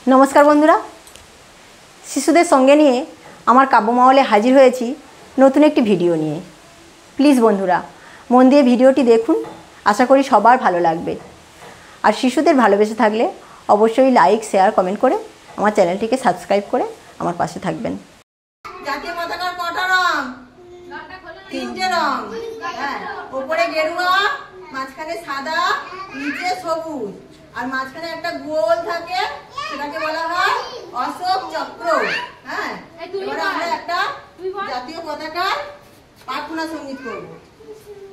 नमस्कार बंधुरा शिशुदेर संगे निये आमार काव्यमहले हाजिर हयेछि नतून एकटी भिडियो निये। प्लिज बंधुरा मन दिये भिडियोटी देखुन, आशा करी सबार भालो लागबे। और शिशुदेर भालोबेसे थाकले अवश्यई लाइक शेयर कमेंट करे आमार चैनलटिके सबस्क्राइब करे आमार पाशे थाकबेन। জাতীয় পতাকার কটা রং? তিনটে রং। হ্যাঁ, উপরে গেরুয়া, মাঝখানে সাদা, নিচে সবুজ, আর মাঝখানে একটা গোল থাকে, সেটাকে বলা হয় অশোক চক্র। হ্যাঁ, এবারে আমরা একটা জাতীয় পতাকার প্রার্থনা সঙ্গীত করব।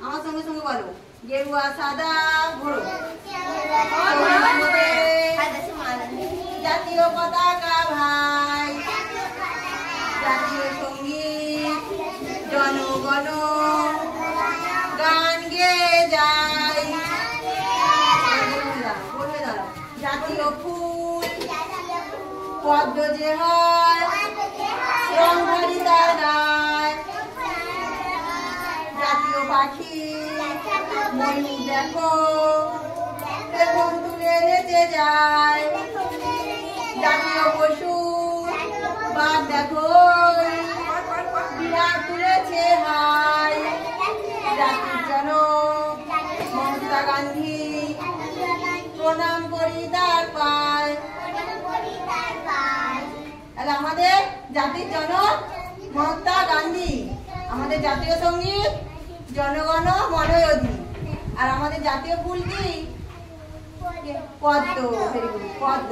আমার সঙ্গে সঙ্গে বলো, গেরুয়া সাদা ঘোড়ো, জাতীয় পতাকা ভাই, জাতীয় সঙ্গীত জনগণ গান গেয়ে যায়, জাতীয় ফুল পদ্ম যে হয় রংধারী তার গায়, জাতীয় পাখি ময়ূর দেখো পেখম তুলে নেচে যায়, জাতীয় পশু বাঘ দেখো বিরাট তুলেছে হাই, জাতির জনক মহাত্মা গান্ধী প্রণাম করি তার পায়। তাহলে আমাদের জাতির জনক মহাত্মা গান্ধী, আমাদের জাতীয় সঙ্গীত জনগণ মন অধি, আর আমাদের জাতীয় ফুল কি? পদ্ম। ভেরি গুড, পদ্ম।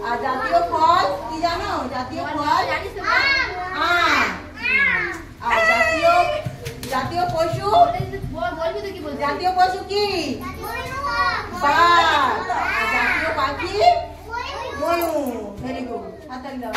আর জাতীয় ফল কি জানো? জাতীয় ফল আম। আর জাতীয় পশু, জাতীয় পশু কি? বাঘ। আর জাতীয় পাখি ময়ূর। ভেরি গুড, হাততালি দাও।